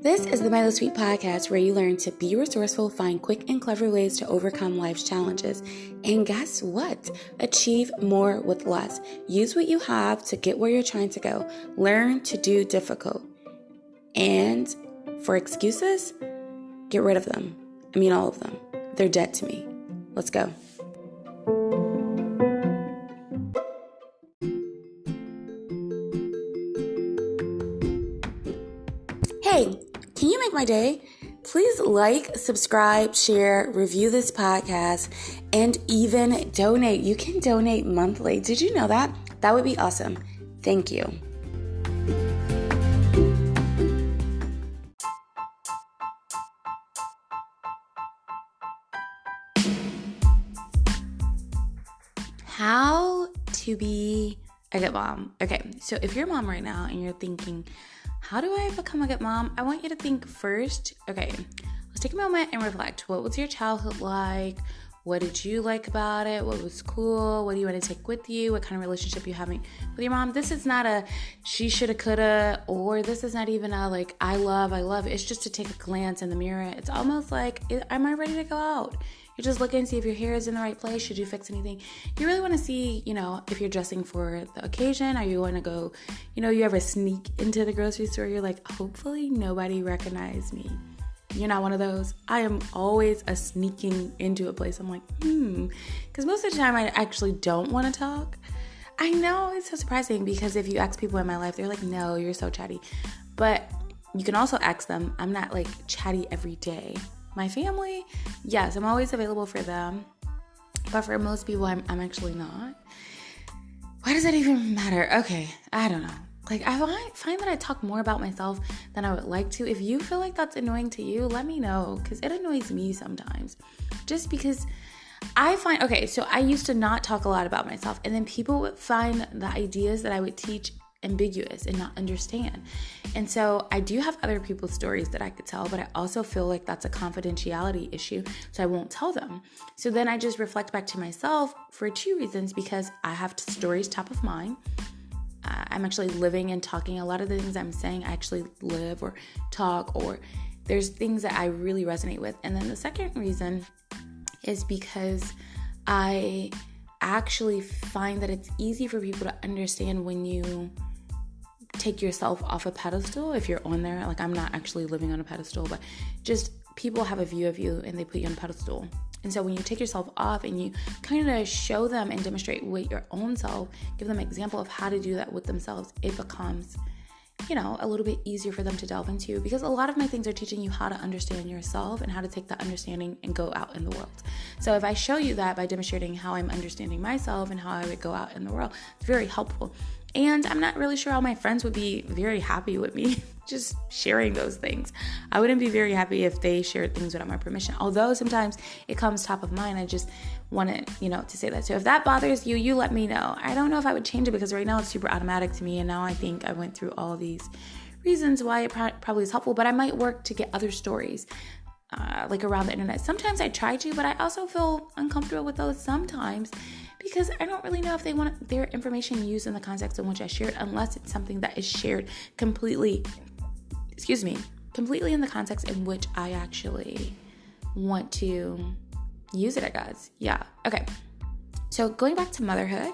This is the Milo Sweet podcast where you learn to be resourceful, find quick and clever ways to overcome life's challenges. And guess what? Achieve more with less. Use what you have to get where you're trying to go. Learn to do difficult. And for excuses, get rid of them. I mean, all of them. They're dead to me. Let's go. Hey, can you make my day? Please like, subscribe, share, review this podcast, and even donate. You can donate monthly. Did you know that? That would be awesome. Thank you. How to be a good mom. Okay, so if you're a mom right now and you're thinking, how do I become a good mom? I want you to think first, okay, let's take a moment and reflect. What was your childhood like? What did you like about it? What was cool? What do you want to take with you? What kind of relationship you having with your mom? This is not a she shoulda, coulda, or this is not even a like I love. It's just to take a glance in the mirror. It's almost like, am I ready to go out? You're just looking to see if your hair is in the right place. Should you fix anything? You really want to see, if you're dressing for the occasion. Are you going to go, you ever sneak into the grocery store? You're like, hopefully nobody recognized me. You're not one of those. I am always a sneaking into a place. I'm like, because most of the time I actually don't want to talk. I know it's so surprising because if you ask people in my life, they're like, no, you're so chatty. But you can also ask them, I'm not like chatty every day. My family, yes, I'm always available for them. But for most people, I'm actually not. Why does that even matter? Okay, I don't know. Like, I find that I talk more about myself than I would like to. If you feel like that's annoying to you, let me know, because it annoys me sometimes. Just because I find, okay, so I used to not talk a lot about myself, and then people would find the ideas that I would teach ambiguous and not understand. And so I do have other people's stories that I could tell, but I also feel like that's a confidentiality issue, so I won't tell them. So then I just reflect back to myself for two reasons, because I have stories top of mind. I'm actually living and talking. A lot of the things I'm saying, I actually live or talk, or there's things that I really resonate with. And then the second reason is because I actually find that it's easy for people to understand when you take yourself off a pedestal. If you're on there, like I'm not actually living on a pedestal, but just people have a view of you and they put you on a pedestal. And so when you take yourself off and you kind of show them and demonstrate with your own self, give them an example of how to do that with themselves, it becomes, a little bit easier for them to delve into, because a lot of my things are teaching you how to understand yourself and how to take that understanding and go out in the world. So if I show you that by demonstrating how I'm understanding myself and how I would go out in the world, it's very helpful. And I'm not really sure how my friends would be very happy with me just sharing those things. I wouldn't be very happy if they shared things without my permission. Although sometimes it comes top of mind, I just wanted, to say that. So if that bothers you, you let me know. I don't know if I would change it, because right now it's super automatic to me. And now I think I went through all these reasons why it probably is helpful, but I might work to get other stories like around the internet. Sometimes I try to, but I also feel uncomfortable with those sometimes, because I don't really know if they want their information used in the context in which I shared, unless it's something that is shared completely in the context in which I actually want to use it, I guess. Yeah. Okay. So going back to motherhood,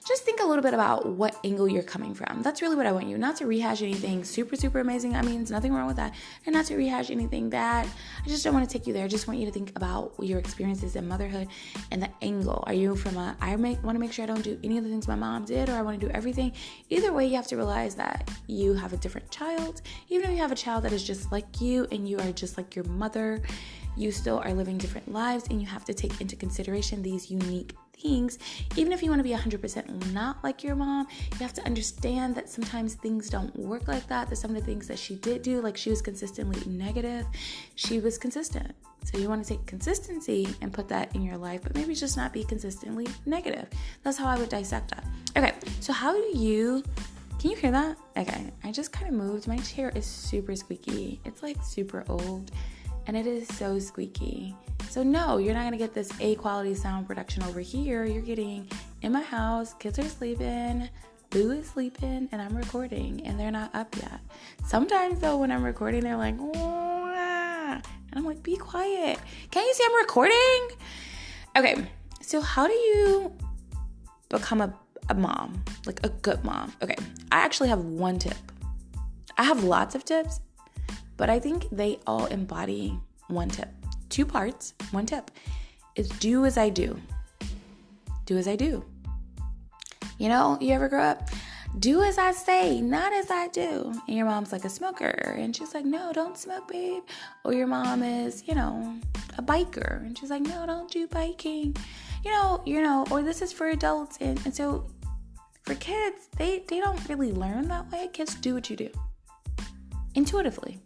just think a little bit about what angle you're coming from. That's really what I want you. Not to rehash anything super, super amazing. I mean, there's nothing wrong with that. And not to rehash anything bad. I just don't want to take you there. I just want you to think about your experiences in motherhood and the angle. Are you from I want to make sure I don't do any of the things my mom did, or I want to do everything? Either way, you have to realize that you have a different child. Even if you have a child that is just like you and you are just like your mother, you still are living different lives, and you have to take into consideration these unique things. Even if you want to be 100% not like your mom, you have to understand that sometimes things don't work like that. There's some of the things that she did do, like she was consistently negative. She was consistent. So you want to take consistency and put that in your life, but maybe just not be consistently negative. That's how I would dissect that. Okay, so can you hear that? Okay, I just kind of moved. My chair is super squeaky. It's like super old, and it is so squeaky. So no, you're not going to get this A quality sound production over here. You're getting in my house, kids are sleeping, Boo is sleeping and I'm recording and they're not up yet. Sometimes though, when I'm recording, they're like, and I'm like, be quiet. Can't you see I'm recording? Okay, so how do you become a mom, like a good mom? Okay, I actually have one tip. I have lots of tips, but I think they all embody one tip. 2 parts, one tip is do as I do. Do as I do. You know, you ever grow up? Do as I say, not as I do. And your mom's like a smoker. And she's like, no, don't smoke, babe. Or your mom is, a biker. And she's like, no, don't do biking. Or this is for adults. And so for kids, they don't really learn that way. Kids do what you do. Intuitively.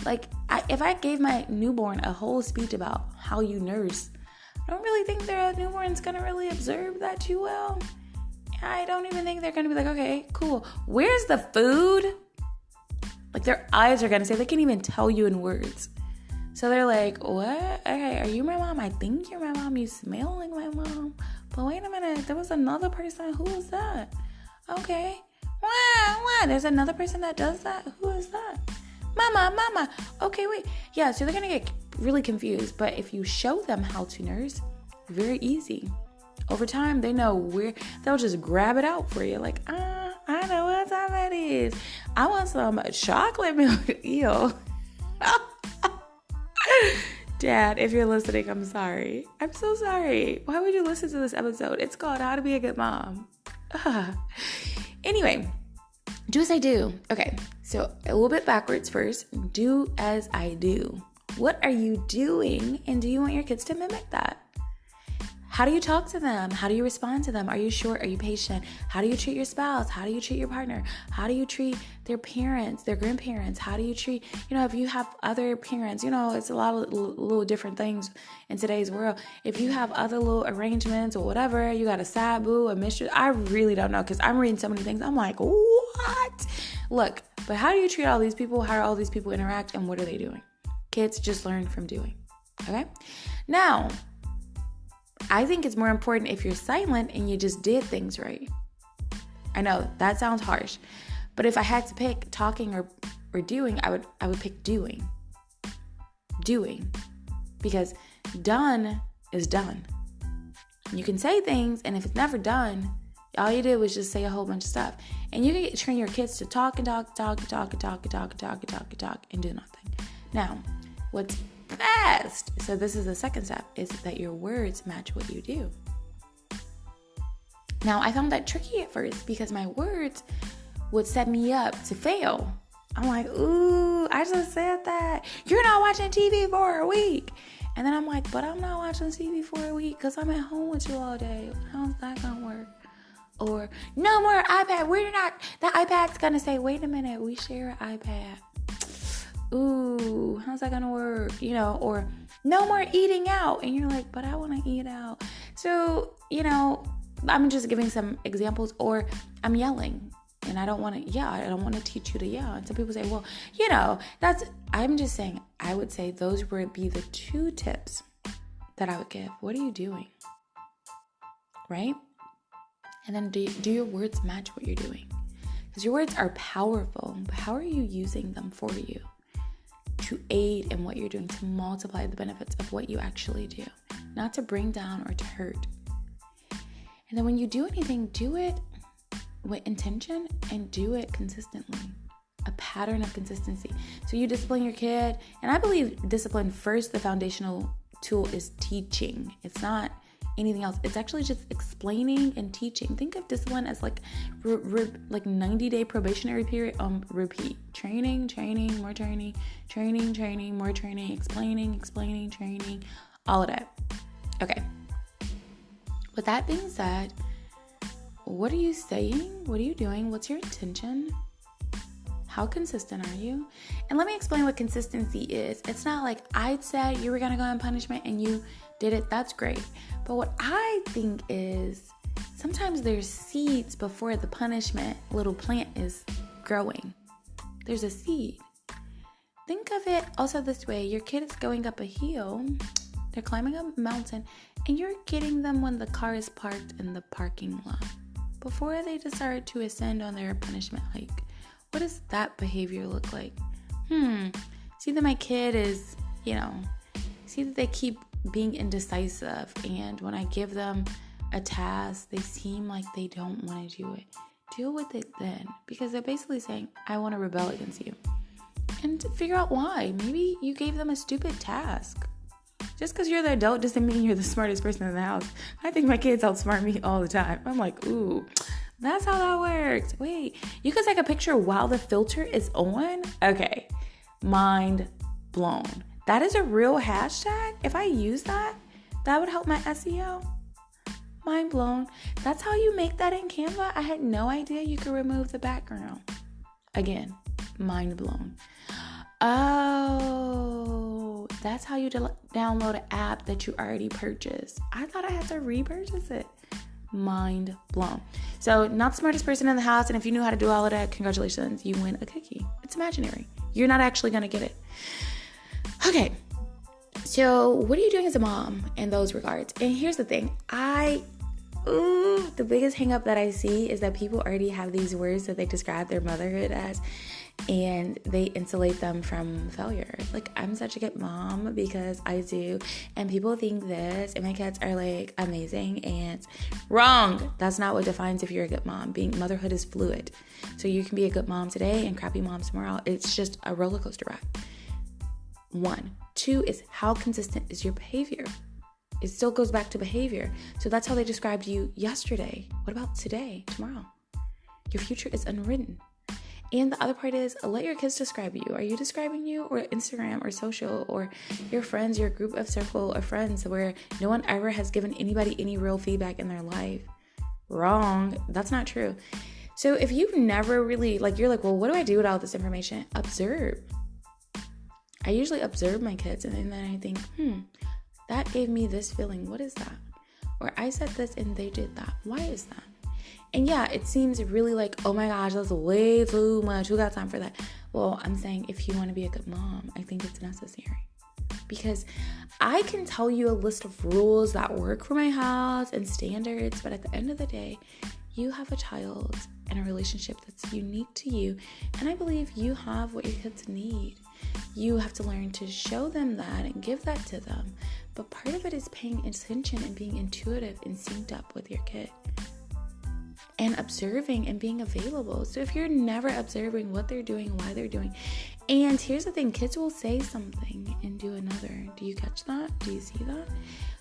Like, if I gave my newborn a whole speech about how you nurse, I don't really think their newborn's going to really observe that too well. I don't even think they're going to be like, okay, cool. Where's the food? Like, their eyes are going to say, they can't even tell you in words. So they're like, what? Okay, are you my mom? I think you're my mom. You smell like my mom. But wait a minute. There was another person. Who was that? Okay. What? There's another person that does that? Who is that? Mama. Okay, wait. Yeah, so they're going to get really confused. But if you show them how to nurse, very easy. Over time, they know where, they'll just grab it out for you. Like, I know what time it is. I want some chocolate milk. Ew. Dad, if you're listening, I'm sorry. I'm so sorry. Why would you listen to this episode? It's called How to Be a Good Mom. Anyway, do as I do. Okay, so a little bit backwards first. Do as I do. What are you doing? And do you want your kids to mimic that? How do you talk to them? How do you respond to them? Are you short? Are you patient? How do you treat your spouse? How do you treat your partner? How do you treat their parents, their grandparents? How do you treat, if you have other parents, it's a lot of little different things in today's world. If you have other little arrangements or whatever, you got a side boo, a mistress, I really don't know because I'm reading so many things. I'm like, what? Look, but how do you treat all these people? How do all these people interact? And what are they doing? Kids just learn from doing. Okay? Now, I think it's more important if you're silent and you just did things right. I know that sounds harsh, but if I had to pick talking or doing, I would pick doing. Doing, because done is done. You can say things, and if it's never done, all you did was just say a whole bunch of stuff. And you can train your kids to talk and talk and do nothing. Now, what's best, so this is the second step, is that your words match what you do. Now, I found that tricky at first because my words would set me up to fail. I'm like, ooh, I just said that. You're not watching TV for a week. And then I'm like, but I'm not watching TV for a week because I'm at home with you all day. How's that going to work? Or, no more iPad. The iPad's going to say, wait a minute, we share an iPad. Ooh, how's that going to work? Or no more eating out. And you're like, but I want to eat out. So, I'm just giving some examples. Or I'm yelling and I don't want to, I don't want to teach you to yell. And some people say, well, I'm just saying, I would say those would be the 2 tips that I would give. What are you doing? Right? And then do your words match what you're doing? Because your words are powerful, but how are you using them for you? To aid in what you're doing, to multiply the benefits of what you actually do, not to bring down or to hurt. And then when you do anything, do it with intention and do it consistently. A pattern of consistency. So you discipline your kid, and I believe discipline first, the foundational tool is teaching. It's not anything else. It's actually just explaining and teaching. Think of discipline as like 90-day probationary period on repeat. Training, more training, more training, explaining, training, all of that. Okay. With that being said, what are you saying? What are you doing? What's your intention? How consistent are you? And let me explain what consistency is. It's not like I said you were going to go on punishment and you did it. That's great. But what I think is sometimes there's seeds before the punishment little plant is growing. There's a seed. Think of it also this way. Your kid is going up a hill. They're climbing a mountain and you're getting them when the car is parked in the parking lot. before they decide to ascend on their punishment hike. What does that behavior look like? See that my kid is, see that they keep being indecisive, and when I give them a task, they seem like they don't want to do it. Deal with it then, because they're basically saying, I want to rebel against you. And figure out why. Maybe you gave them a stupid task. Just because you're the adult doesn't mean you're the smartest person in the house. I think my kids outsmart me all the time. I'm like, ooh, that's how that works. Wait, you can take a picture while the filter is on? Okay, mind blown. That is a real hashtag. If I use that, that would help my SEO. Mind blown. That's how you make that in Canva. I had no idea you could remove the background. Again, mind blown. Oh, that's how you download an app that you already purchased. I thought I had to repurchase it. Mind blown. So, not the smartest person in the house, and if you knew how to do all of that, congratulations, you win a cookie. It's imaginary. You're not actually going to get it. Okay, so what are you doing as a mom in those regards? And here's the thing. The biggest hang up that I see is that people already have these words that they describe their motherhood as, and they insulate them from failure. Like, I'm such a good mom because I do, and people think this, and my kids are like amazing, and wrong. That's not what defines if you're a good mom. Motherhood is fluid. So you can be a good mom today and crappy mom tomorrow. It's just a roller coaster ride. 1. 2 is how consistent is your behavior. It still goes back to behavior. So that's how they described you yesterday. What about today, tomorrow? Your future is unwritten. And the other part is, let your kids describe you. Are you describing you, or Instagram or social, or your friends, your group of circle of friends where no one ever has given anybody any real feedback in their life? Wrong. That's not true. So if you've never really, you're like, well, what do I do with all this information? Observe. I usually observe my kids, and then I think, that gave me this feeling. What is that? Or I said this and they did that. Why is that? And yeah, it seems really like, oh my gosh, that's way too much. Who got time for that? Well, I'm saying if you want to be a good mom, I think it's necessary. Because I can tell you a list of rules that work for my house and standards, but at the end of the day, you have a child and a relationship that's unique to you. And I believe you have what your kids need. You have to learn to show them that and give that to them. But part of it is paying attention and being intuitive and synced up with your kid. And observing and being available. So if you're never observing what they're doing, why they're doing. And here's the thing, kids will say something and do another. Do you catch that? Do you see that?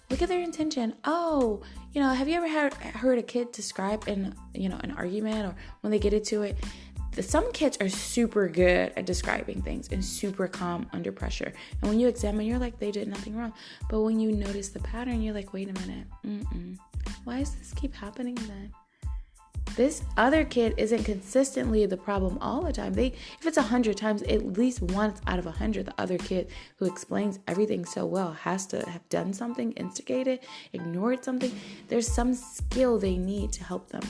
Look at their intention. Oh, have you ever heard a kid describe an argument, or when they get into it? Some kids are super good at describing things and super calm under pressure. And when you examine, you're like, they did nothing wrong. But when you notice the pattern, you're like, wait a minute. Why does this keep happening then? This other kid isn't consistently the problem all the time. If it's 100 times, at least once out of 100, the other kid who explains everything so well has to have done something, instigated, ignored something. There's some skill they need to help them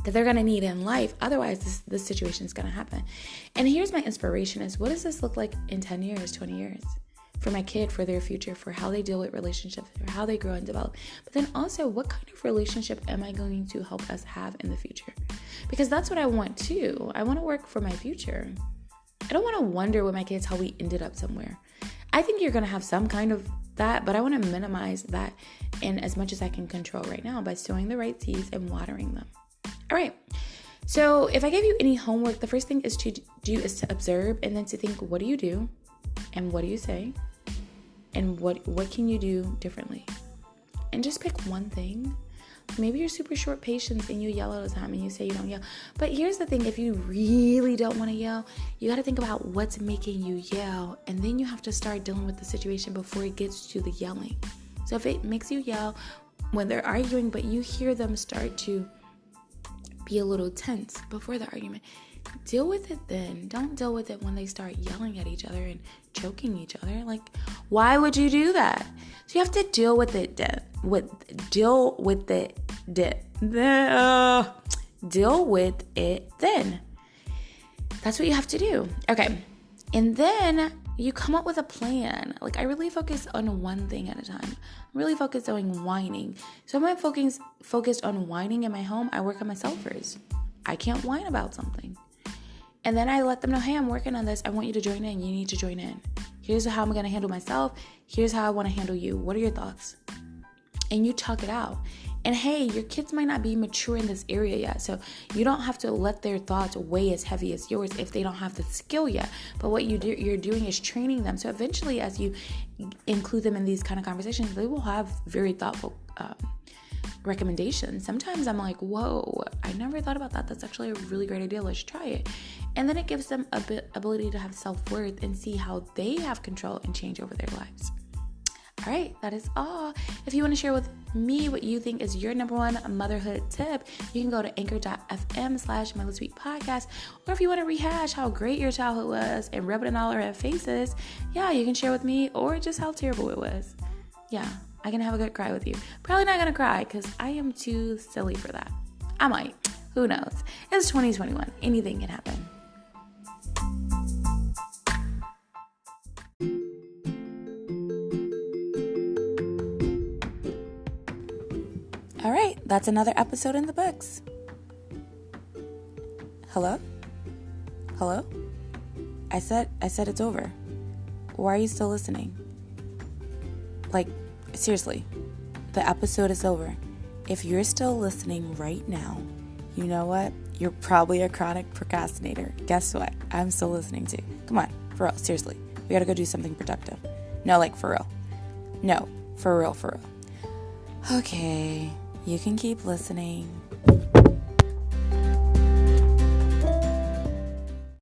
that they're going to need in life. Otherwise, this situation is going to happen. And here's my inspiration is, what does this look like in 10 years, 20 years? For my kid, for their future, for how they deal with relationships, for how they grow and develop. But then also, what kind of relationship am I going to help us have in the future? Because that's what I want too. I want to work for my future. I don't want to wonder with my kids how we ended up somewhere. I think you're going to have some kind of that, but I want to minimize that in as much as I can control right now by sowing the right seeds and watering them. All right. So if I gave you any homework, the first thing is to observe, and then to think, what do you do? And what do you say? And what can you do differently? And just pick one thing. Maybe you're super short patience and you yell all the time and you say you don't yell. But here's the thing, if you really don't want to yell, you got to think about what's making you yell. And then you have to start dealing with the situation before it gets to the yelling. So if it makes you yell when they're arguing, but you hear them start to be a little tense before the argument, deal with it then. Don't deal with it when they start yelling at each other and choking each other. Like, why would you do that? So you have to deal with it deal with it then. That's what you have to do. Okay. And then You come up with a plan. Like, I really focus on one thing at a time. I'm really focused on whining. So if I'm focused on whining in my home, I work on myself first. I can't whine about something. And then I let them know, hey, I'm working on this. I want you to join in. You need to join in. Here's how I'm going to handle myself. Here's how I want to handle you. What are your thoughts? And you talk it out. And hey, your kids might not be mature in this area yet, so you don't have to let their thoughts weigh as heavy as yours if they don't have the skill yet. But what you're doing is training them. So eventually, as you include them in these kind of conversations, they will have very thoughtful recommendations. Sometimes I'm like, whoa, I never thought about that. That's actually a really great idea. Let's try it. And then it gives them ability to have self-worth and see how they have control and change over their lives. All right, that is all. If you want to share with me what you think is your number one motherhood tip, you can go to anchor.fm/MyLitSweetPodcast. Or if you want to rehash how great your childhood was and rub it in all our faces, yeah, you can share with me, or just how terrible it was. Yeah, I can have a good cry with you. Probably not going to cry because I am too silly for that. I might. Who knows? It's 2021. Anything can happen. All right, that's another episode in the books. Hello? I said it's over. Why are you still listening? Like, seriously, the episode is over. If you're still listening right now, you know what? You're probably a chronic procrastinator. Guess what? I'm still listening too. Come on, for real, seriously. We gotta go do something productive. No, like, for real. No, for real. Okay. You can keep listening.